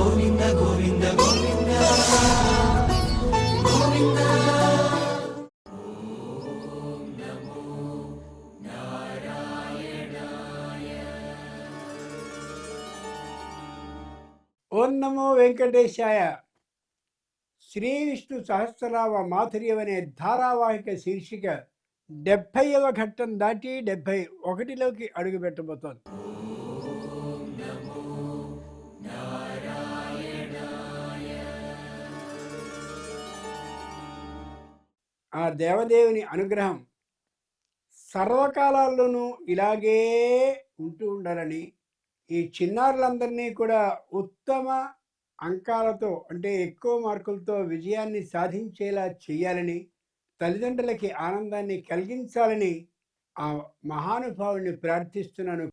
గోవింద గోవింద గోవింద గోవింద. ఓం నమో వెంకటేశాయ. శ్రీ విష్ణు సహస్రనామ మాధుర్యం అనే ధారావాహిక శీర్షిక 70వ ఘట్టం దాటి 71లోకి అడుగు పెట్టబోతోంది. ఆ దేవదేవుని అనుగ్రహం సర్వకాలాల్లోనూ ఇలాగే ఉంటూ ఉండాలని, ఈ చిన్నారులందరినీ కూడా ఉత్తమ అంకాలతో అంటే ఎక్కువ మార్కులతో విజయాన్ని సాధించేలా చేయాలని, తల్లిదండ్రులకి ఆనందాన్ని కలిగించాలని ఆ మహానుభావుడిని ప్రార్థిస్తున్నాను.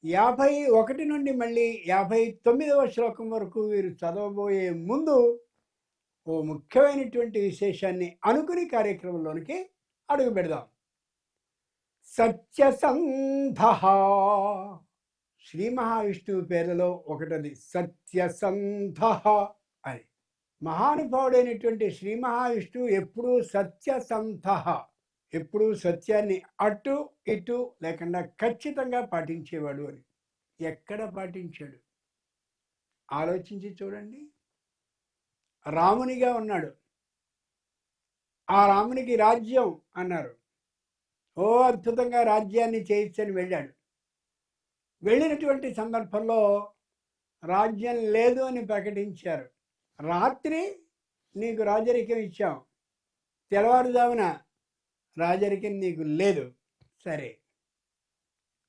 51 నుండి మళ్ళీ 59వ శ్లోకం వరకు వీరు చదవబోయే ముందు ఓ ముఖ్యమైనటువంటి విశేషాన్ని అనుకుని కార్యక్రమంలోనికి అడుగు పెడదాం. సత్యసంధ శ్రీ మహావిష్ణువు పేర్లలో ఒకటది సత్యసంధ అని. మహానుభావుడైనటువంటి శ్రీ మహావిష్ణువు ఎప్పుడూ సత్యసంధ, ఎప్పుడూ సత్యాన్ని అటు ఇటు లేకుండా ఖచ్చితంగా పాటించేవాడు అని. ఎక్కడ పాటించాడు ఆలోచించి చూడండి. రామునిగా ఉన్నాడు, ఆ రామునికి రాజ్యం అన్నారు. ఓ అద్భుతంగా రాజ్యాన్ని చేయించని వెళ్ళాడు. వెళ్ళినటువంటి సందర్భంలో రాజ్యం లేదు అని ప్రకటించారు. రాత్రి నీకు రాజరికం ఇచ్చాం, తెల్లవారుజామున రాజరికం నీకు లేదు. సరే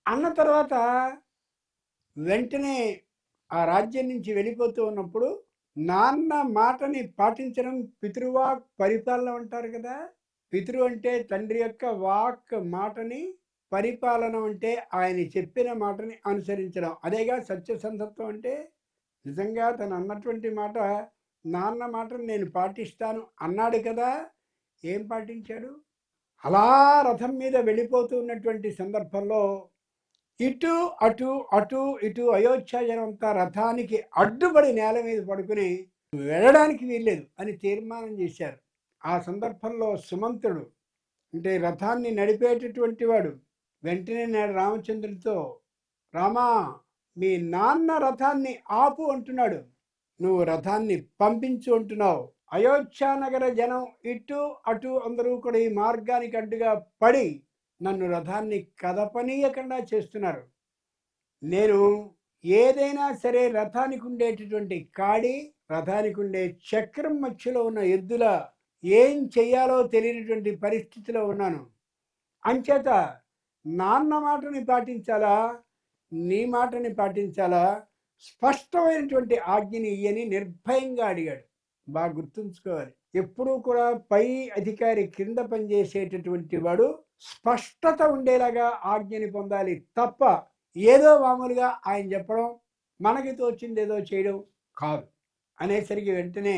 అన్న తర్వాత వెంటనే ఆ రాజ్యం నుంచి వెళ్ళిపోతూ ఉన్నప్పుడు నాన్న మాటని పాటించడం పితృవాక్ పరిపాలన అంటారు కదా. పితృ అంటే తండ్రి యొక్క వాక్ మాటని, పరిపాలన అంటే ఆయన చెప్పిన మాటని అనుసరించడం. అదేగా సత్యసంధత్వం అంటే. నిజంగా తను అన్నటువంటి మాట, నాన్న మాటను నేను పాటిస్తాను అన్నాడు కదా. ఏం పాటించాడు? అలా రథం మీద వెళ్ళిపోతూ ఉన్నటువంటి సందర్భంలో ఇటు అటు అటు ఇటు అయోధ్య జనంతా రథానికి అడ్డుపడి నేల మీద పడుకుని వెళ్ళడానికి వీల్లేదు అని తీర్మానం చేశారు. ఆ సందర్భంలో సుమంతుడు అంటే రథాన్ని నడిపేటటువంటి వాడు వెంటనే నేడు రామచంద్రుడితో, రామా మీ నాన్న రథాన్ని ఆపు అంటున్నాడు, నువ్వు రథాన్ని పంపించు అంటున్నావు. అయోధ్యానగర జనం ఇటు అటు అందరూ కూడా ఈ మార్గానికి అడ్డుగా పడి నన్ను రథాన్ని కదపనీయకుండా చేస్తున్నారు. నేను ఏదైనా సరే రథానికి ఉండేటటువంటి కాడి, రథానికి ఉండే చక్రం మధ్యలో ఉన్న ఎద్దుల ఏం చెయ్యాలో తెలియనటువంటి పరిస్థితిలో ఉన్నాను. అంచేత నాన్న మాటని పాటించాలా, నీ మాటని పాటించాలా, స్పష్టమైనటువంటి ఆజ్ఞని ఇయ్యని నిర్భయంగా అడిగాడు. బాగా గుర్తుంచుకోవాలి. ఎప్పుడూ కూడా పై అధికారి కింద పనిచేసేటటువంటి వాడు స్పష్టత ఉండేలాగా ఆజ్ఞని పొందాలి తప్ప ఏదో మామూలుగా ఆయన చెప్పడం, మనకి తోచింది ఏదో చేయడం కాదు. అనేసరికి వెంటనే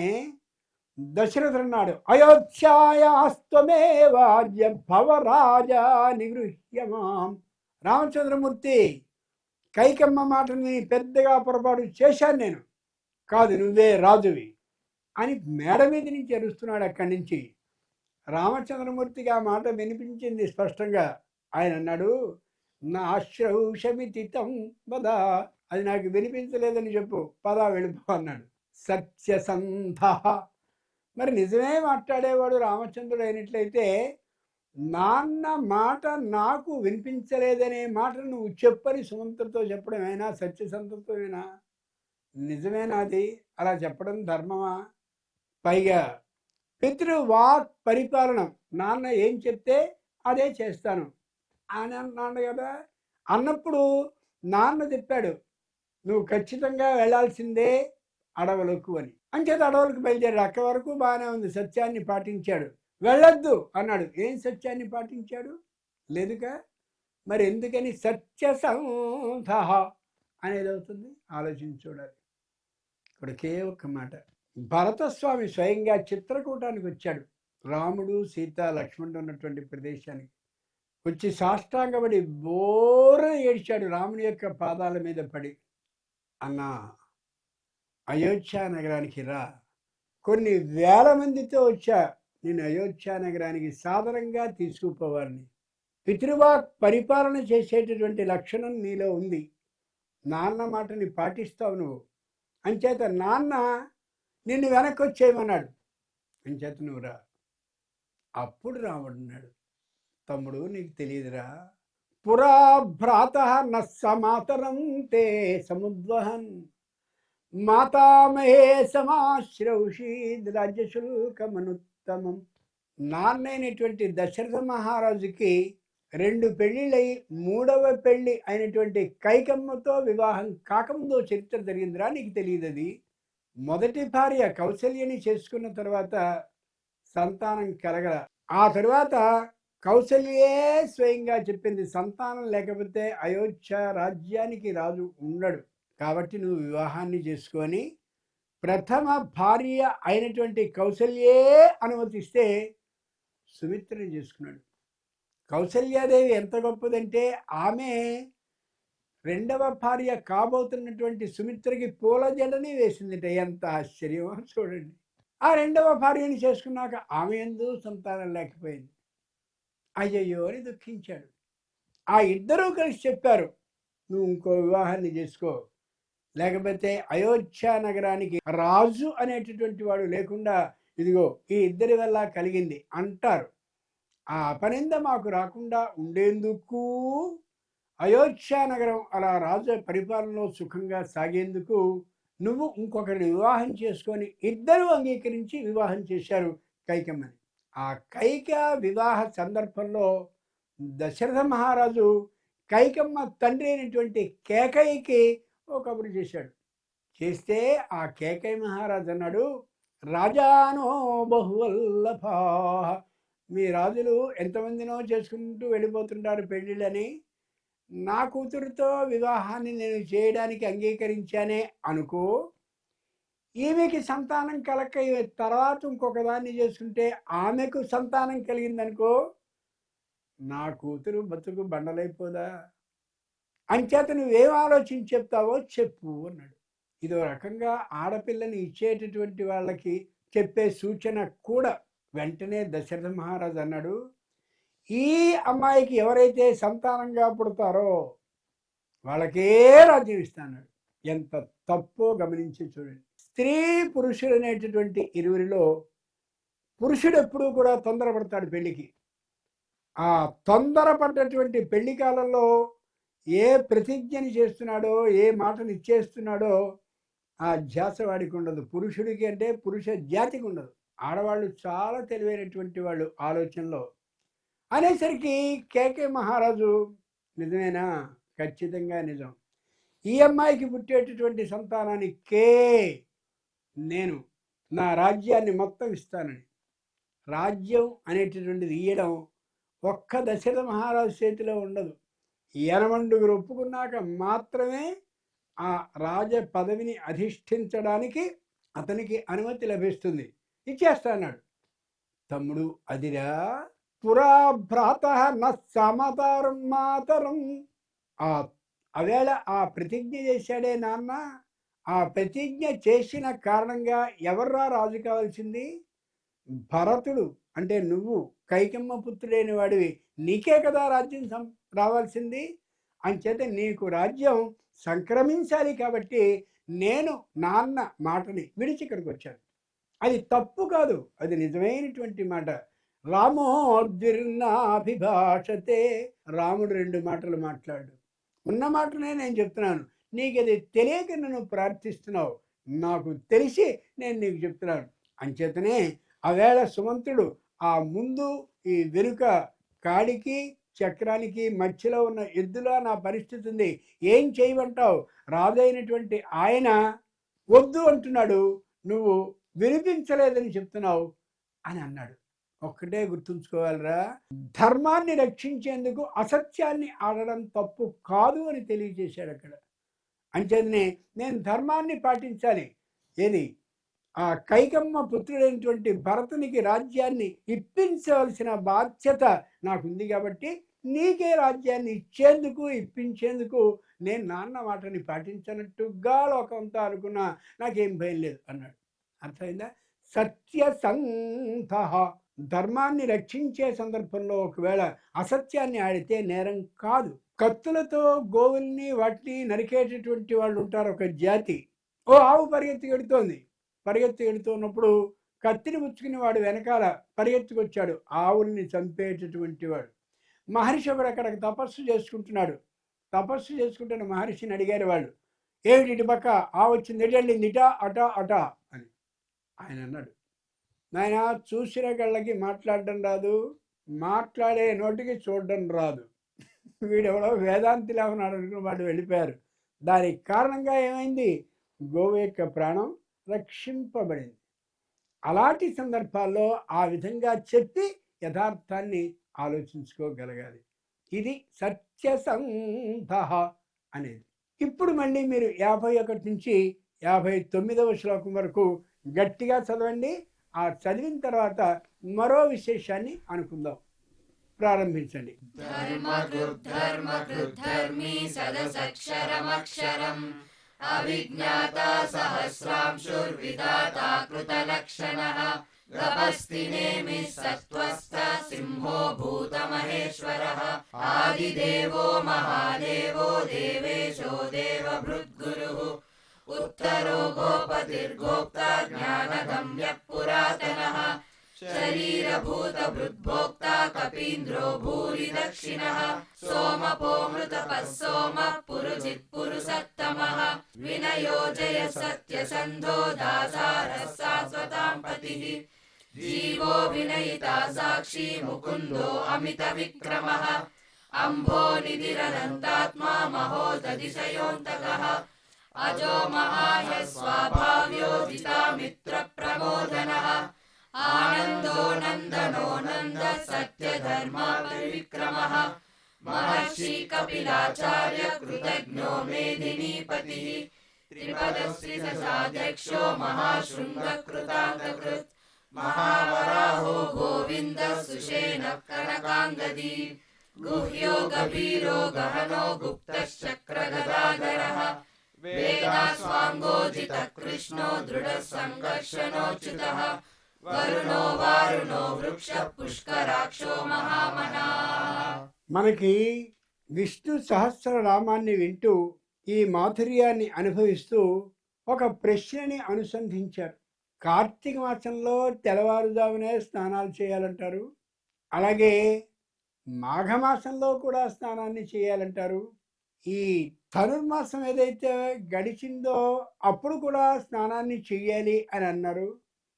దశరథుడు అన్నాడు, అయోధ్యాయాస్త్వమేవాజ్య భవరాజా నిగృహ్యమాం. రామచంద్రమూర్తి, కైకమ్మ మాటని పెద్దగా పొరపాటు చేశాను నేను, కాదు నువ్వే రాజువి అని మేడ మీద నుంచి అరుస్తున్నాడు. అక్కడి నుంచి రామచంద్రమూర్తికి ఆ మాట వినిపించింది స్పష్టంగా. ఆయన అన్నాడు, నా శ్రౌషమితితం పద, అది నాకు వినిపించలేదని చెప్పు, పద వెళ్ళిపో అన్నాడు. సత్యసంధ. మరి నిజమే మాట్లాడేవాడు రామచంద్రుడు అయినట్లయితే నాన్న మాట నాకు వినిపించలేదనే మాట నువ్వు చెప్పని సుమంతుడితో చెప్పడమేనా సత్యసంధత్వమేనా? నిజమేనాది? అలా చెప్పడం ధర్మమా? పైగా పితృవాక్ పరిపాలన, నాన్న ఏం చెప్తే అదే చేస్తాను అని అన్నాడు కదా. అన్నప్పుడు నాన్న చెప్పాడు, నువ్వు ఖచ్చితంగా వెళ్ళాల్సిందే అడవులకు అని. అంచేత అడవులకు బయలుదేరాడు. అక్కడి వరకు బాగానే ఉంది, సత్యాన్ని పాటించాడు. వెళ్ళొద్దు అన్నాడు. ఏం సత్యాన్ని పాటించాడు? లేదుగా. మరి ఎందుకని సత్యసంధ అనేది అవుతుంది? ఆలోచించి చూడాలి. ఇక్కడికే ఒక్క మాట. భరతస్వామి స్వయంగా చిత్రకూటానికి వచ్చాడు. రాముడు సీత లక్ష్మణుడు ఉన్నటువంటి ప్రదేశానికి వచ్చి సాష్టాంగపడి బోర ఏడ్చాడు రాముని యొక్క పాదాల మీద పడి. అన్నా, అయోధ్య నగరానికి రా. కొన్ని వేల మందితో వచ్చా, నేను అయోధ్య నగరానికి సాదరంగా తీసుకుపోవాలని. పితృవాక్ పరిపాలన చేసేటటువంటి లక్షణం నీలో ఉంది. నాన్న మాటని పాటిస్తావు నువ్వు. అంచేత నాన్న నిన్ను వెనక్కి వచ్చేయమన్నాడు. అంచేత నువ్వు రా. అప్పుడు రాముడున్నాడు, తమ్ముడు నీకు తెలియదురా, పురా భ్రాత నమాతరం తే సముద్వహన్ మాతామహే సమాశ్రౌషీద్ రాజ్యశుల్కమనుత్తమం. నాన్నైనటువంటి దశరథ మహారాజుకి 2 పెళ్ళిళ్ళై 3వ పెళ్ళి అయినటువంటి కైకమ్మతో వివాహం కాకముందో చరిత్ర జరిగిందిరా, నీకు తెలియదు. అది మొదటి భార్య కౌసల్యని చేసుకున్న తర్వాత సంతానం కలగల. ఆ తర్వాత కౌసల్యే స్వయంగా చెప్పింది, సంతానం లేకపోతే అయోధ్య రాజ్యానికి రాజు ఉండడు, కాబట్టి నువ్వు వివాహాన్ని చేసుకొని ప్రథమ భార్య అయినటువంటి కౌసల్యే అనుమతిస్తే సుమిత్రని చేసుకున్నాడు. కౌసల్యాదేవి ఎంత గొప్పదంటే ఆమె 2వ భార్య కాబోతున్నటువంటి సుమిత్రకి పూల జడని వేసిందిట. ఎంత ఆశ్చర్యమో చూడండి. ఆ 2వ భార్యని చేసుకున్నాక ఆమె యందు సంతానం లేకపోయింది. అయ్యయ్యో అని దుఃఖించాడు. ఆ ఇద్దరూ కలిసి చెప్పారు, నువ్వు ఇంకో వివాహాన్ని చేసుకో, లేకపోతే అయోధ్య నగరానికి రాజు అనేటటువంటి వాడు లేకుండా ఇదిగో ఈ ఇద్దరి వల్ల కలిగింది అంటారు. ఆ అపనింద మాకు రాకుండా ఉండేందుకు, అయోధ్య నగరం అలా రాజు పరిపాలనలో సుఖంగా సాగేందుకు నువ్వు ఇంకొకరిని వివాహం చేసుకొని ఇద్దరు అంగీకరించి వివాహం చేశారు కైకమ్మని. ఆ కైక వివాహ సందర్భంలో దశరథ మహారాజు కైకమ్మ తండ్రి అయినటువంటి కేకయ్యకి ఓ కబురు చేశాడు. చేస్తే ఆ కేకయ్య మహారాజు అన్నాడు, రాజానో బహువల్లభా, మీ రాజులు ఎంతమందినో చేసుకుంటూ వెళ్ళిపోతుంటారు పెళ్ళిళ్ళని, నా కూతురుతో వివాహాన్ని నేను చేయడానికి అంగీకరించానే అనుకో, ఈమెకి సంతానం కలక తర్వాత ఇంకొక దాన్ని చేసుకుంటే ఆమెకు సంతానం కలిగిందనుకో, నా కూతురు బతుకు బండలైపోదా, అంచేత నువ్వేం ఆలోచించి చెప్తావో చెప్పు అన్నాడు. ఇదో రకంగా ఆడపిల్లని ఇచ్చేటటువంటి వాళ్ళకి చెప్పే సూచన కూడా. వెంటనే దశరథ మహారాజు అన్నాడు, ఈ అమ్మాయికి ఎవరైతే సంతానంగా పుడతారో వాళ్ళకే రాజ్యం ఇస్తాడు. ఎంత తప్పో గమనించి చూడండి. స్త్రీ పురుషుడు అనేటటువంటి ఇరువురిలో పురుషుడు ఎప్పుడూ కూడా తొందరపడతాడు పెళ్ళికి. ఆ తొందరపడ్డటువంటి పెళ్లి కాలంలో ఏ ప్రతిజ్ఞని చేస్తున్నాడో, ఏ మాటను ఇచ్చేస్తున్నాడో ఆ ధ్యాస వాడికి ఉండదు. పురుషుడికి అంటే పురుష జాతికి ఉండదు. ఆడవాళ్ళు చాలా తెలివైనటువంటి వాళ్ళు ఆలోచనలో. అనేసరికి కేకే మహారాజు, నిజమేనా? ఖచ్చితంగా నిజం. ఈ అమ్మాయికి పుట్టేటటువంటి సంతానానికే నేను నా రాజ్యాన్ని మొత్తం ఇస్తానని. రాజ్యం అనేటటువంటిది ఇయ్యడం ఒక్క దశరథ మహారాజు చేతిలో ఉండదు. 80 ఒప్పుకున్నాక మాత్రమే ఆ రాజ పదవిని అధిష్ఠించడానికి అతనికి అనుమతి లభిస్తుంది. ఇచ్చేస్తాడు. తమ్ముడు అదిరా, పురా భ్రాత నమతారం మాతరం. అవేళ ఆ ప్రతిజ్ఞ చేశాడే నాన్న, ఆ ప్రతిజ్ఞ చేసిన కారణంగా ఎవర్రా రాజు కావాల్సింది? భరతుడు అంటే నువ్వు కైకమ్మ పుత్రుడైన వాడివి, నీకే కదా రాజ్యం రావాల్సింది. అంచేత నీకు రాజ్యం సంక్రమించాలి కాబట్టి నేను నాన్న మాటని విడిచి ఇక్కడికి వచ్చాను. అది తప్పు కాదు, అది నిజమైనటువంటి మాట. రామోద్విర్నాభిభాషతే, రాముడు 2 మాటలు మాట్లాడు. ఉన్న మాటనే నేను చెప్తున్నాను. నీకు అది తెలియక నన్ను ప్రార్థిస్తున్నావు, నాకు తెలిసి నేను నీకు చెప్తున్నాను. అంచేతనే ఆవేళ సుమంతుడు ఆ ముందు ఈ వెనుక కాడికి చక్రానికి మధ్యలో ఉన్న ఎద్దులా నా పరిస్థితి ఉంది, ఏం చేయమంటావు? రాజైనటువంటి ఆయన వద్దు అంటున్నాడు, నువ్వు వినిపించలేదని చెప్తున్నావు అని అన్నాడు. ఒక్కటే గుర్తుంచుకోవాలిరా, ధర్మాన్ని రక్షించేందుకు అసత్యాన్ని ఆడడం తప్పు కాదు అని తెలియజేశాడు అక్కడ. అంచేతనే నేను ధర్మాన్ని పాటించాలి. ఏది? ఆ కైకమ్మ పుత్రుడైనటువంటి భరతునికి రాజ్యాన్ని ఇప్పించవలసిన బాధ్యత నాకుంది కాబట్టి నీకే రాజ్యాన్ని ఇచ్చేందుకు ఇప్పించేందుకు నేను నాన్న మాటని పాటించనట్టుగా లోకంతో అనుకున్నా, నాకేం భయం లేదు అన్నాడు. అర్థమైందా? సత్యసంధ, ధర్మాన్ని రక్షించే సందర్భంలో ఒకవేళ అసత్యాన్ని ఆడితే నేరం కాదు. కత్తులతో గోవుల్ని వాటిని నరికేటటువంటి వాళ్ళు ఉంటారు ఒక జాతి. ఓ ఆవు పరిగెత్తి ఎడుతున్నప్పుడు కత్తిని పుచ్చుకుని వాడు వెనకాల పరిగెత్తుకొచ్చాడు, ఆవుల్ని చంపేటటువంటి వాడు. మహర్షి ఒకడు అక్కడికి తపస్సు చేసుకుంటున్న మహర్షిని అడిగారు వాళ్ళు, ఏమిటి ఇటు పక్క ఆవు వచ్చింది, ఎటు వెళ్ళింది, ఇటా అటా అటా అని. ఆయన అన్నాడు, నాయన చూసిన కళ్ళకి మాట్లాడడం రాదు, మాట్లాడే నోటికి చూడడం రాదు. వీడెవడో వేదాంతిలా ఉన్నాడు అనుకుని వాడు వెళ్ళిపోయారు. దానికి కారణంగా ఏమైంది? గోవు యొక్క ప్రాణం రక్షింపబడింది. అలాంటి సందర్భాల్లో ఆ విధంగా చెప్పి యథార్థాన్ని ఆలోచించుకోగలగాలి. ఇది సత్యసంధ అనేది. ఇప్పుడు మళ్ళీ మీరు 51 నుంచి 59వ శ్లోకం వరకు గట్టిగా చదవండి. ఆ చదివిన తర్వాత మరో విశేషాన్ని అనుకుందాం. ప్రారంభించండి. ధర్మకృద్ధర్మీ సదసక్షరమక్షరం అవిజ్ఞాతా సహస్రాంశుర్విధాతా కృతలక్షణః తపస్తి నేమిః సత్వస్థ సింహో భూతమహేశ్వరః ఆదిదేవో మహాదేవో దేవేశో దేవభృద్గురుః ఉత్తరో గోపతిర్గోప్తా జ్ఞానగమ్యః పురాతనః శరీరభూతభృద్భోక్తా కపీంద్రో భూరి దక్షిణః సోమపోమృతపః సోమః పురుజిత్ పురుషత్తమః వినయోజయ సత్యసంధో దాసారः శాశ్వతాం పతిః జీవో వినయితా సాక్షి ముకుందో అమిత విక్రమః అంభో నిధిరనంతాత్మా మహోదతిశయోంతకః అజో మహాయ స్వాభావ్యో జితామిత్ర ప్రమోదనః ఆనందో నందనో నంద సత్యధర్మా పరివిక్రమః మహర్షి కపిలాచార్య కృతజ్ఞో మేదినీపతిః త్రిపదశ్రీ ససాధ్యక్షో మహాశృంగ కృతాంతకృత్ మహావరాహో గోవింద సుషేణ కనకాంగదీ గుహ్యో గభీరో గహనో గుప్తశ్చక్రగదాధరః వేదాస్వాంగోజిత కృష్ణో దృఢ సంఘర్షణోచ్యుతః వరుణో వారుణో వృక్ష పుష్కరాక్షో మహామనాః. మనకి విష్ణు సహస్రనామాన్ని వింటూ ఈ మాధుర్యాన్ని అనుభవిస్తూ ఒక ప్రశ్నని అనుసంధించారు. కార్తీక మాసంలో తెల్లవారుజామునే స్నానాలు చేయాలంటారు, అలాగే మాఘమాసంలో కూడా స్నానాన్ని చేయాలంటారు. ఈ ధనుర్మాసం ఏదైతే గడిచిందో అప్పుడు కూడా స్నానాన్ని చెయ్యాలి అని అన్నారు.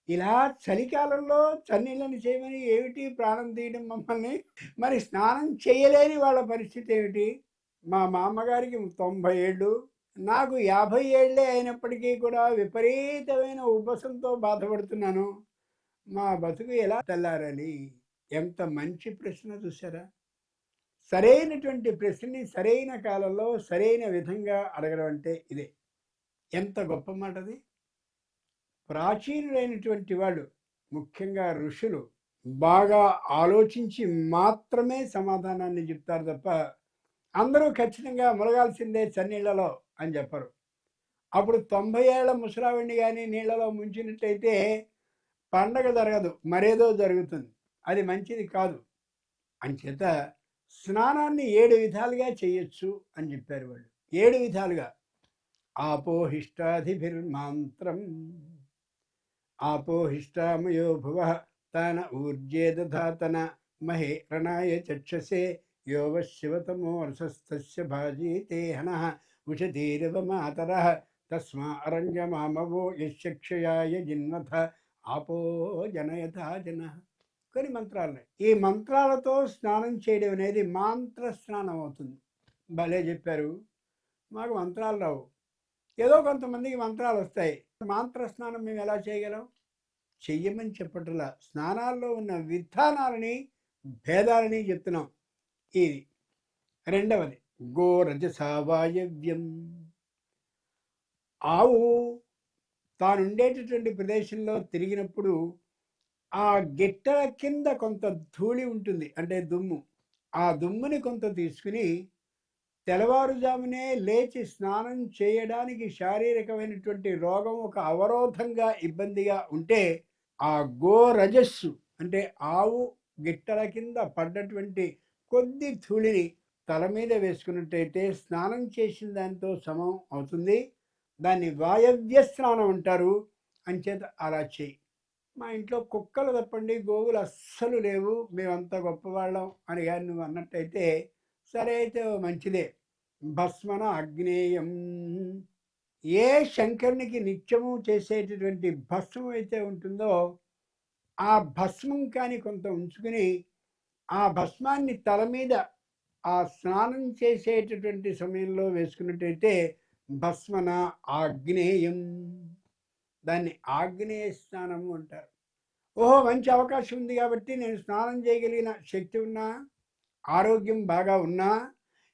ఇలా చలికాలంలో చన్నీళ్ళని చేయమని ఏమిటి ప్రాణం తీయడం మమ్మల్ని? మరి స్నానం చేయలేని వాళ్ళ పరిస్థితి ఏమిటి? మా మామగారికి 90 ఏళ్ళు, నాకు 50 ఏళ్ళే అయినప్పటికీ కూడా విపరీతమైన ఉబ్బసంతో బాధపడుతున్నాను. మా బతుకు ఎలా తెల్లారాలి? ఎంత మంచి ప్రశ్న చూసారా? సరైనటువంటి ప్రశ్నని సరైన కాలంలో సరైన విధంగా అడగడం అంటే ఇదే. ఎంత గొప్ప మాట అది! ప్రాచీనులైనటువంటి వాళ్ళు, ముఖ్యంగా ఋషులు, బాగా ఆలోచించి మాత్రమే సమాధానాన్ని చెప్తారు తప్ప అందరూ ఖచ్చితంగా మునగాల్సిందే చన్నీళ్ళలో అని చెప్పరు. అప్పుడు 90 ఏళ్ల ముసలావిడిని కానీ నీళ్లలో ముంచినట్టయితే పండగ జరగదు, మరేదో జరుగుతుంది. అది మంచిది కాదు. అంచేత స్నానాన్ని 7 విధాలుగా చేయొచ్చు అని చెప్పారు వాళ్ళు. 7 విధాలుగా. ఆపోహిష్టాధిభిర్మాంత్రం ఆపోహిష్టామయో భువ తాన ఊర్జే దధాతన మహే రణాయ చక్షసే యోవ శివతమో రసస్తస్య భాజీతే హనః ఉషధీరవ మాతరః తస్మా అరంగమామవో యక్షయాయ జిన్వథ ఆపో జనయథా జనః. కొన్ని మంత్రాలున్నాయి. ఈ మంత్రాలతో స్నానం చేయడం అనేది మంత్ర స్నానం అవుతుంది. భలే చెప్పారు. మాకు మంత్రాలు రావు, ఏదో కొంతమందికి మంత్రాలు వస్తాయి. మంత్ర స్నానం మేము ఎలా చేయగలం? చెయ్యమని చెప్పట్లా, స్నానాల్లో ఉన్న విధానాలని భేదాలని చెప్తున్నాం. ఇది. రెండవది గోరజసా వాయవ్యం. ఆవు తానుండేటటువంటి ప్రదేశంలో తిరిగినప్పుడు ఆ గిట్టల కింద కొంత ధూళి ఉంటుంది, అంటే దుమ్ము. ఆ దుమ్ముని కొంత తీసుకుని తెల్లవారుజామునే లేచి స్నానం చేయడానికి శారీరకమైనటువంటి రోగం ఒక అవరోధంగా ఇబ్బందిగా ఉంటే ఆ గోరజస్సు అంటే ఆవు గిట్టల కింద పడ్డటువంటి కొద్ది ధూళిని తల మీద వేసుకున్నట్టయితే స్నానం చేసిన దాంతో సమం అవుతుంది. దాన్ని వాయవ్య స్నానం అంటారు. అంచేత అలా చేయి. మా ఇంట్లో కుక్కలు తప్పండి గోవులు అస్సలు లేవు, మేమంతా గొప్పవాళ్ళం అని కానీ నువ్వు అన్నట్టయితే సరే అయితే మంచిదే. భస్మన అగ్నేయం, ఏ శంకరునికి నిత్యము చేసేటటువంటి భస్మం అయితే ఉంటుందో ఆ భస్మం కానీ కొంత ఉంచుకుని ఆ భస్మాన్ని తల మీద ఆ స్నానం చేసేటటువంటి సమయంలో వేసుకున్నట్టయితే భస్మన ఆగ్నేయం, దాన్ని ఆగ్నేయ స్నానము అంటారు. ఓహో మంచి అవకాశం ఉంది కాబట్టి నేను స్నానం చేయగలిగిన శక్తి ఉన్నా ఆరోగ్యం బాగా ఉన్నా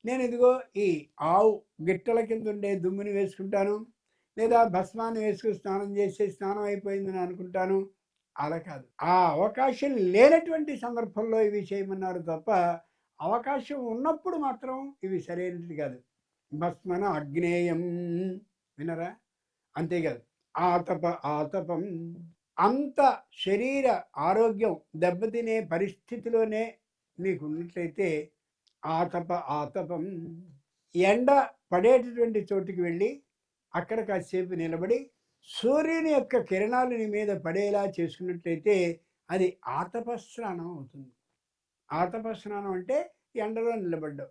నేను ఇదిగో ఈ ఆవు గిట్టల కింద ఉండే దుమ్ముని వేసుకుంటాను, లేదా భస్మాన్ని వేసుకుని స్నానం చేసి స్నానం అయిపోయిందని అనుకుంటాను. అలా కాదు. ఆ అవకాశం లేనటువంటి సందర్భంలో ఇవి చేయమన్నారు తప్ప అవకాశం ఉన్నప్పుడు మాత్రం ఇవి సరైనది కాదు. భస్మన అగ్నేయం వినరా? అంతేకాదు ఆతప ఆతపం, అంత శరీర ఆరోగ్యం దెబ్బతినే పరిస్థితిలోనే నీకు ఉన్నట్లయితే ఆతప ఆతపం, ఎండ పడేటటువంటి చోటుకి వెళ్ళి అక్కడ కాసేపు నిలబడి సూర్యుని యొక్క కిరణాలు నీ మీద పడేలా చేసుకున్నట్లయితే అది ఆతపస్నానం అవుతుంది. ఆతపస్నానం అంటే ఎండలో నిలబడ్డం.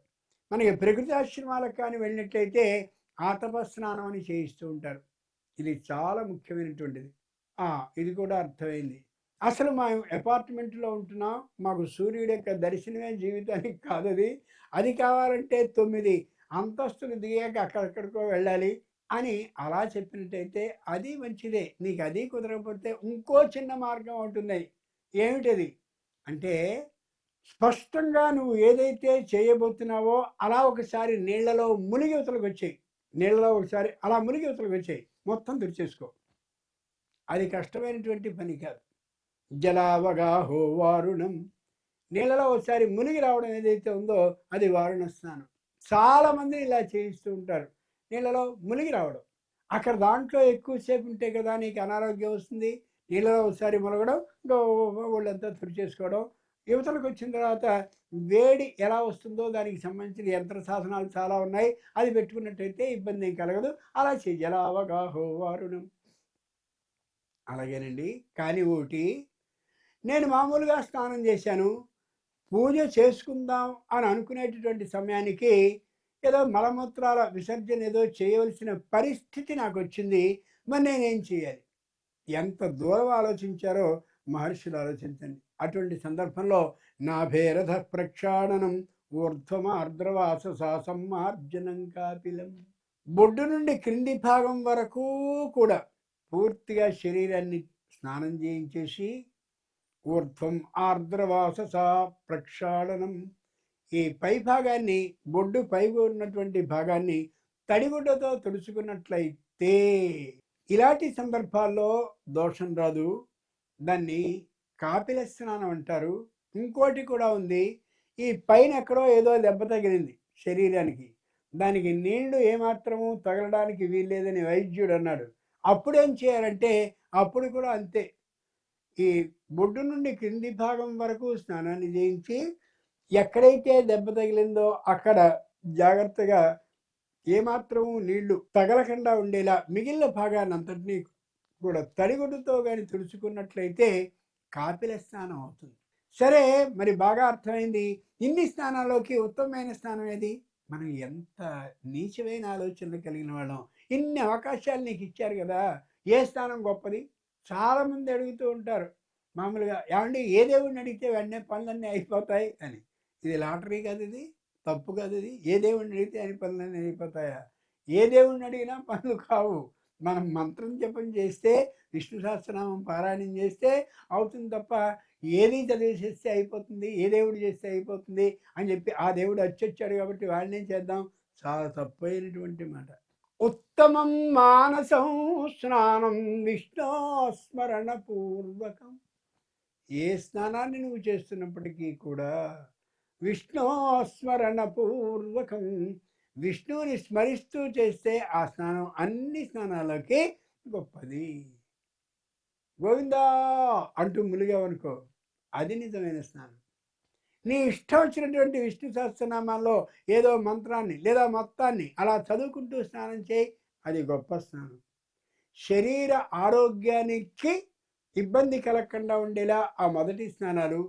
మనకి ప్రకృతి ఆశ్రమాలకు కానీ వెళ్ళినట్లయితే ఆతపస్నానం అని చేయిస్తూ ఉంటారు. ఇది చాలా ముఖ్యమైనటువంటిది. ఇది కూడా అర్థమైంది. అసలు మేము అపార్ట్మెంట్లో ఉంటున్నాం, మాకు సూర్యుడి యొక్క దర్శనమే జీవితానికి కాదది. అది కావాలంటే 9 అంతస్తులు దిగాక అక్కడెక్కడికో వెళ్ళాలి అని అలా చెప్పినట్టయితే అది మంచిదే. నీకు అది కుదరకపోతే ఇంకో చిన్న మార్గం ఉంటుంది. ఏమిటది అంటే స్పష్టంగా నువ్వు ఏదైతే చేయబోతున్నావో అలా ఒకసారి నీళ్లలో మునిగి అవతలకు వచ్చేయి. నీళ్ళలో ఒకసారి అలా మునిగి అవతలకు వచ్చేయి, మొత్తం తుడిచేసుకో. అది కష్టమైనటువంటి పని కాదు. జలావగాహో వారుణం, నీళ్ళలో ఒకసారి మునిగి రావడం ఏదైతే ఉందో అది వారుణ స్నానం. చాలామంది ఇలా చేయిస్తూ ఉంటారు, నీళ్ళలో మునిగి రావడం. అక్కడ దాంట్లో ఎక్కువసేపు ఉంటే కదా నీకు అనారోగ్యం వస్తుంది. నీళ్ళలో ఒకసారి మునగడం, ఇంకా ఒళ్ళంతా తుడిచేసుకోవడం. యువతలకు వచ్చిన తర్వాత వేడి ఎలా వస్తుందో దానికి సంబంధించిన యంత్ర సాధనాలు చాలా ఉన్నాయి, అది పెట్టుకున్నట్టయితే ఇబ్బంది ఏం కలగదు. అలా చేయి. జలావగాహో వారుణం. అలాగేనండి. కానీ ఒకటి, నేను మామూలుగా స్నానం చేశాను, పూజ చేసుకుందాం అని అనుకునేటటువంటి సమయానికి ఏదో మలమూత్రాల విసర్జన ఏదో చేయవలసిన పరిస్థితి నాకు వచ్చింది. మరి నేనేం చేయాలి? ఎంత దూరం ఆలోచించారో మహర్షులు ఆలోచించండి. అటువంటి సందర్భంలో నాభేరథ ప్రక్షాళనం ఊర్ధ్వమార్ద్రవాస సమ్మర్జనం కాపిలం, బొడ్డు నుండి క్రింది భాగం వరకు కూడా పూర్తిగా శరీరాన్ని స్నానం చేయించేసి ఊర్ధ్వం ఆర్ద్రవాసస ప్రక్షాళనం, ఈ పై భాగాన్ని బొడ్డు పై ఉన్నటువంటి భాగాన్ని తడిగుడ్డతో తుడుచుకున్నట్లయితే ఇలాంటి సందర్భాల్లో దోషం రాదు. దాన్ని కాపిల స్నానం అంటారు. ఇంకోటి కూడా ఉంది, ఈ పైన ఎక్కడో ఏదో దెబ్బ తగిలింది శరీరానికి, దానికి నీళ్లు ఏమాత్రము తగలడానికి వీల్లేదని వైద్యుడు అన్నాడు. అప్పుడేం చేయాలంటే అప్పుడు కూడా అంతే, ఈ బొడ్డు నుండి క్రింది భాగం వరకు స్నానాన్ని చేయించి ఎక్కడైతే దెబ్బ తగిలిందో అక్కడ జాగ్రత్తగా ఏమాత్రము నీళ్లు తగలకుండా ఉండేలా మిగిలిన భాగాన్ని అంతటినీ కూడా తడిగుడ్డుతో కానీ తుడుచుకున్నట్లయితే కాపిల స్నానం అవుతుంది. సరే, మరి బాగా అర్థమైంది. ఇన్ని స్నానాల్లోకి ఉత్తమమైన స్నానం ఏది? మనం ఎంత నీచమైన ఆలోచనలు కలిగిన వాళ్ళం. ఇన్ని అవకాశాలు నీకు ఇచ్చారు కదా, ఏ స్నానం గొప్పది? చాలామంది అడుగుతూ ఉంటారు మామూలుగా, ఏమండి ఏ దేవుడిని అడిగితే వెంటనే పనులన్నీ అయిపోతాయి అని. ఇది లాటరీ కాదు, ఇది తప్పు కాదు. ఇది ఏ దేవుడిని అడిగితే అన్ని పనులన్నీ అయిపోతాయా? ఏ దేవుడిని అడిగినా పనులు కావు. మనం మంత్రం జపం చేస్తే, విష్ణు సహస్రనామం పారాయణం చేస్తే అవుతుంది తప్ప ఏది చదివేసేస్తే అయిపోతుంది, ఏ దేవుడు చేస్తే అయిపోతుంది అని చెప్పి ఆ దేవుడు వచ్చాడు కాబట్టి వాళ్ళని చేద్దాం, చాలా తప్పైనటువంటి మాట. ఉత్తమం మానసం స్నానం విష్ణోస్మరణ పూర్వకం. ఏ స్నానాన్ని నువ్వు చేస్తున్నప్పటికీ కూడా విష్ణోస్మరణపూర్వకం. విష్ణువుని స్మరిస్తూ చేస్తే ఆ స్నానం అన్ని స్నానాలకి గొప్పది. గోవిందా అంటూ ములిగావనుకో, అది నిజమైన స్నానం. నీ ఇష్టం వచ్చినటువంటి విష్ణు సహస్రనామాల్లో ఏదో మంత్రాన్ని లేదా మొత్తాన్ని అలా చదువుకుంటూ స్నానం చేయి, అది గొప్ప స్నానం. శరీర ఆరోగ్యానికి ఇబ్బంది కలగకుండా ఉండేలా ఆ మొదటి స్నానాలు,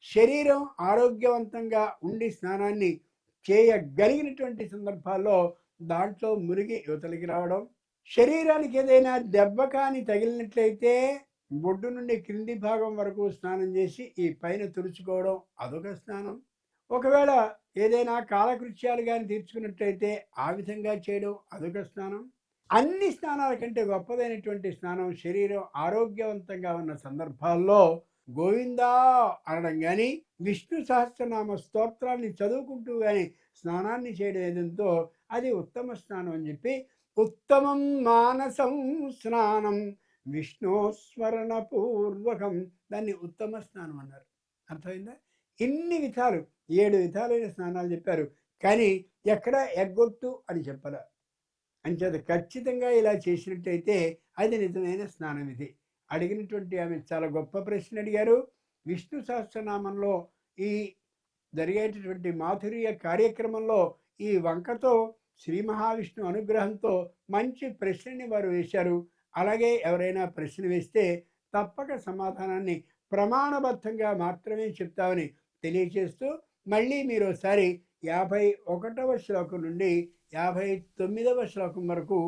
శరీరం ఆరోగ్యవంతంగా ఉండి స్నానాన్ని చేయగలిగినటువంటి సందర్భాల్లో దాంట్లో మునిగి యువతలకి రావడం. శరీరానికి ఏదైనా దెబ్బ కానీ తగిలినట్లయితే బొడ్డు నుండి క్రింది భాగం వరకు స్నానం చేసి ఈ పైన తుడుచుకోవడం, అదొక స్నానం. ఒకవేళ ఏదైనా కాలకృత్యాలు కానీ తీర్చుకున్నట్లయితే ఆ విధంగా చేయడం, అదొక స్నానం. అన్ని స్నానాల కంటే గొప్పదైనటువంటి స్నానం శరీరం ఆరోగ్యవంతంగా ఉన్న సందర్భాల్లో గోవిందా అనడం కానీ, విష్ణు సహస్రనామ స్తోత్రాన్ని చదువుకుంటూ కానీ స్నానాన్ని చేయడం ఏదంతో అది ఉత్తమ స్నానం అని చెప్పి, ఉత్తమం మానసం స్నానం విష్ణోస్మరణ పూర్వకం, దాన్ని ఉత్తమ స్నానం అన్నారు. అర్థమైందా? ఇన్ని విధాలు 7 విధాలైన స్నానాలు చెప్పారు, కానీ ఎక్కడ ఎగ్గొట్టు అని చెప్పాల. అంచేత ఖచ్చితంగా ఇలా చేసినట్టయితే అది నిజమైన స్నానం. ఇది అడిగినటువంటి ఆమె చాలా గొప్ప ప్రశ్న అడిగారు. విష్ణు సహస్రనామంలో ఈ జరిగేటటువంటి మాధుర్య కార్యక్రమంలో ఈ వంకతో శ్రీ మహావిష్ణు అనుగ్రహంతో మంచి ప్రశ్నని వారు వేశారు. అలాగే ఎవరైనా ప్రశ్న వేస్తే తప్పక సమాధానాన్ని ప్రమాణబద్ధంగా మాత్రమే చెప్తామని తెలియచేస్తూ, మళ్ళీ మీరు ఒకసారి 51వ శ్లోకం నుండి 59వ శ్లోకం వరకు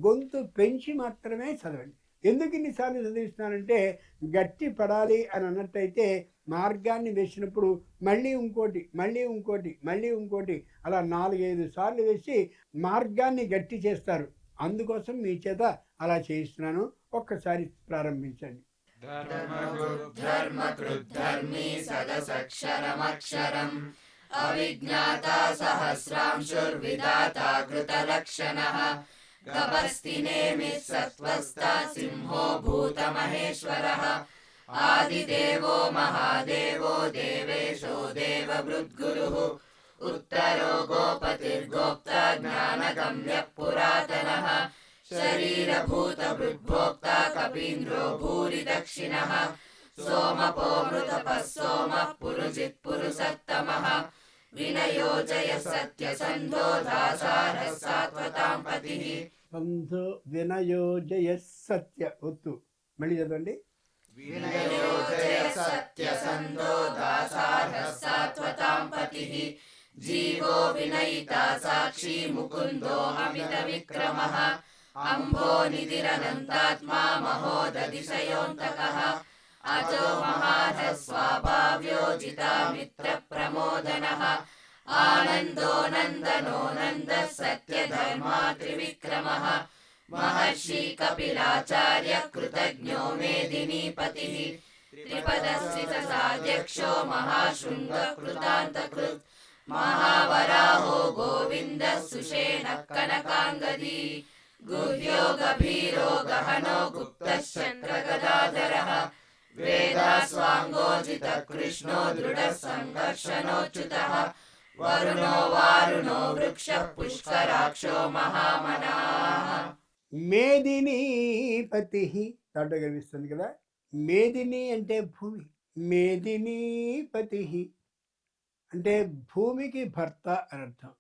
గొంతు పెంచి మాత్రమే చదవండి. ఎందుకు ఇన్నిసార్లు చదివిస్తున్నానంటే, గట్టి పడాలి అని అన్నట్టయితే మార్గాన్ని వేసినప్పుడు మళ్ళీ ఇంకోటి మళ్ళీ ఇంకోటి మళ్ళీ ఇంకోటి అలా 4-5 సార్లు వేసి మార్గాన్ని గట్టి చేస్తారు. అందుకోసం మీ చేత అలా చేయిస్తున్నాను. ఒక్కసారి ప్రారంభించండి. ధర్మకృద్ధర్మీ సదసక్షరమక్షరం అవిజ్ఞాతా సహస్రాంశుర్విధాతా కృతలక్షణః గభస్తి నేమిః సత్వస్థా సింహో భూతమహేశ్వరః ఆదిదేవో మహాదేవో దేవేశో దేవభృద్గురుః ఉత్తరో గోపతిర్గోప్తా జ్ఞానగమ్యః పురాతనః శరీరభూతభృద్భోక్తా కపీంద్రో భూరి దక్షిణః సోమపో మృతపః సోమః పురుజిత్ పురుషత్తమః వినయోజయ సత్యసంధో దాసారః సాత్వతాం పతిః సంధో వినయోజయ సత్య ఒత్తు మళ్ళీ చదవండి. వినయోజయ సత్యసంధో దాసారః సాత్వతాం పతిః జీవో వినయితా సాక్షి ముకుందో అమిత విక్రమః అంభో నిధిరనంతాత్మా మహోదతిశయోంతకః అజో మహాధ స్వాభావ్యోజితా మిత్ర ప్రమోదనః ఆనందో నందనో నంద సత్యధర్మా త్రివిక్రమః మహర్షి కపిలాచార్య కృతజ్ఞో మేదినీపతిః త్రిపదస్థిత సాధ్యక్షో మహాశృంగ కృతాంతకృత్ మహావరాహో గోవింద సుషేణ కనకాంగదీ గుహ్యో గభీరో గహనో గుప్తశక్రగదాధరః వేదాస్వాంగోజిత కృష్ణో దృఢ సంఘర్షణోచ్యుతః వరుణో వారుణో వృక్ష పుష్కరాక్షో మహామనాః. మేదినీపతి దాంట్లో కనిపిస్తుంది కదా. మేదిని అంటే భూమి, మేదినీపతి అంటే భూమికి భర్త అని అర్థం.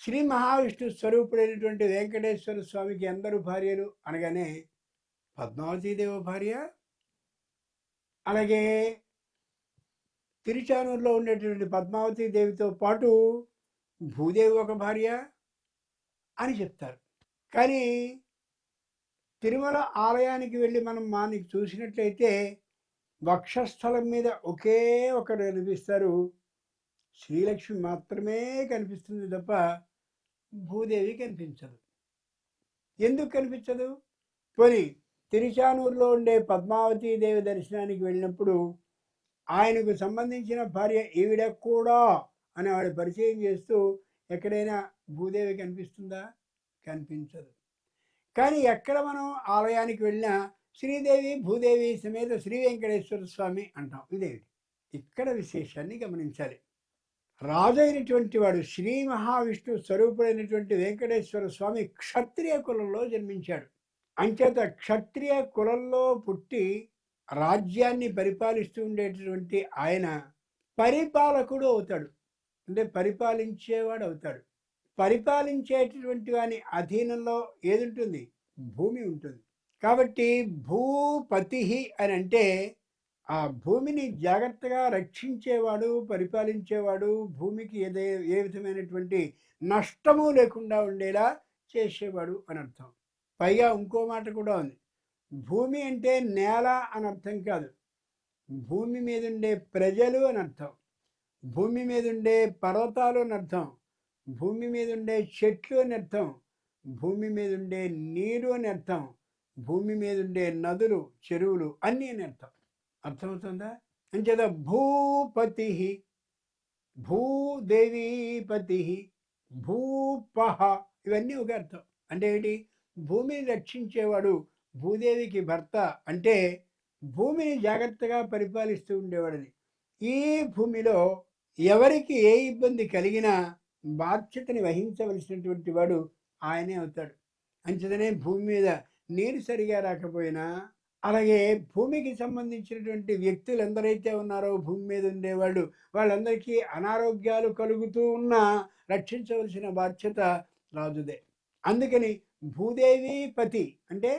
శ్రీ మహావిష్ణు స్వరూపుడైనటువంటి వెంకటేశ్వర స్వామికి అందరూ భార్యలు అనగానే పద్మావతీదేవి భార్య, అలాగే తిరుచానూరులో ఉండేటువంటి పద్మావతీ దేవితో పాటు భూదేవి ఒక భార్య అని చెప్తారు. కానీ తిరుమల ఆలయానికి వెళ్ళి మనం మానికి చూసినట్లయితే వక్షస్థలం మీద ఒకే ఒకరు కనిపిస్తారు, శ్రీలక్ష్మి మాత్రమే కనిపిస్తుంది తప్ప భూదేవి కనిపించదు. ఎందుకు కనిపించదు? పోనీ తిరుచానూరులో ఉండే పద్మావతీ దేవి దర్శనానికి వెళ్ళినప్పుడు ఆయనకు సంబంధించిన భార్య ఈవిడ కూడా అని ఆవిడ పరిచయం చేస్తూ ఎక్కడైనా భూదేవి కనిపిస్తుందా? కనిపించదు. కానీ ఎక్కడ మనం ఆలయానికి వెళ్ళినా శ్రీదేవి భూదేవి సమేత శ్రీ వెంకటేశ్వర స్వామి అంటాం. ఇదేమిటి? ఇక్కడ విశేషాన్ని గమనించాలి. రాజు అయినటువంటి వాడు శ్రీ మహావిష్ణు స్వరూపుడైనటువంటి వెంకటేశ్వర స్వామి క్షత్రియ కులంలో జన్మించాడు. అంచేత క్షత్రియ కులంలో పుట్టి రాజ్యాన్ని పరిపాలిస్తూ ఉండేటటువంటి ఆయన పరిపాలకుడు అవుతాడు. అంటే పరిపాలించేవాడు అవుతాడు. పరిపాలించేటటువంటి వాని అధీనంలో ఏది ఉంటుంది? భూమి ఉంటుంది. కాబట్టి భూపతి అని అంటే ఆ భూమిని జాగ్రత్తగా రక్షించేవాడు, పరిపాలించేవాడు, భూమికి ఏ విధమైనటువంటి నష్టము లేకుండా ఉండేలా చేసేవాడు అని అర్థం. పైగా ఇంకో మాట కూడా ఉంది. భూమి అంటే నేల అని అర్థం కాదు, భూమి మీద ఉండే ప్రజలు అని అర్థం, భూమి మీద ఉండే పర్వతాలు అని అర్థం, భూమి మీద ఉండే చెట్లు అని అర్థం, భూమి మీద ఉండే నీరు అని అర్థం, భూమి మీద ఉండే నదులు, చెరువులు అన్నీ అని అర్థం. అర్థమవుతుందా? అంచేత భూపతి, భూదేవీపతి, భూపహ ఇవన్నీ ఒక అర్థం. అంటే ఏంటి? భూమిని రక్షించేవాడు, భూదేవికి భర్త అంటే భూమిని జాగ్రత్తగా పరిపాలిస్తూ ఉండేవాడని. ఈ భూమిలో ఎవరికి ఏ ఇబ్బంది కలిగినా బాధ్యతని వహించవలసినటువంటి వాడు ఆయనే అవుతాడు. అంచేతనే భూమి మీద నీరు సరిగా రాకపోయినా, అలాగే భూమికి సంబంధించినటువంటి వ్యక్తులు ఎందరైతే ఉన్నారో భూమి మీద ఉండేవాళ్ళు, వాళ్ళందరికీ అనారోగ్యాలు కలుగుతూ ఉన్నా రక్షించవలసిన బాధ్యత రాజుదే. అందుకని భూదేవి పతి అంటే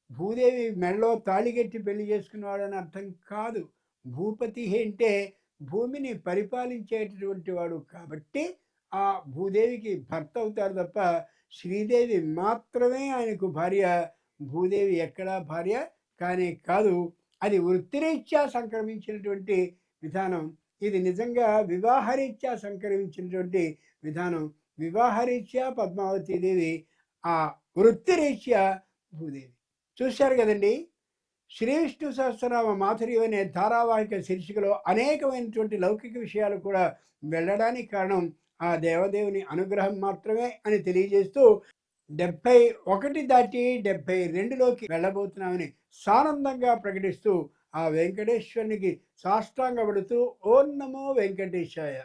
భూదేవి మెడలో తాళిగట్టి పెళ్లి చేసుకున్నవాడు అని అర్థం కాదు. భూపతి అంటే భూమిని పరిపాలించేటటువంటి వాడు కాబట్టి ఆ భూదేవికి భర్త అవుతారు తప్ప శ్రీదేవి మాత్రమే ఆయనకు భార్య. భూదేవి ఎక్కడా భార్య కానీ కాదు. అది వృత్తిరీత్యా సంక్రమించినటువంటి విధానం. ఇది నిజంగా వివాహరీత్యా సంక్రమించినటువంటి విధానం. వివాహరీత్యా పద్మావతీదేవి, ఆ వృత్తిరీత్యా భూదేవి. చూశారు కదండి. శ్రీ విష్ణు సహస్రనామ మాధుర్యం అనే ధారావాహిక శీర్షికలో అనేకమైనటువంటి లౌకిక విషయాలు కూడా వెళ్ళడానికి కారణం ఆ దేవదేవుని అనుగ్రహం మాత్రమే అని తెలియజేస్తూ 71 దాటి 72లోకి వెళ్ళబోతున్నామని సానందంగా ప్రకటిస్తూ ఆ వెంకటేశ్వరునికి సాష్టాంగపడుతూ ఓం నమో వెంకటేశాయ.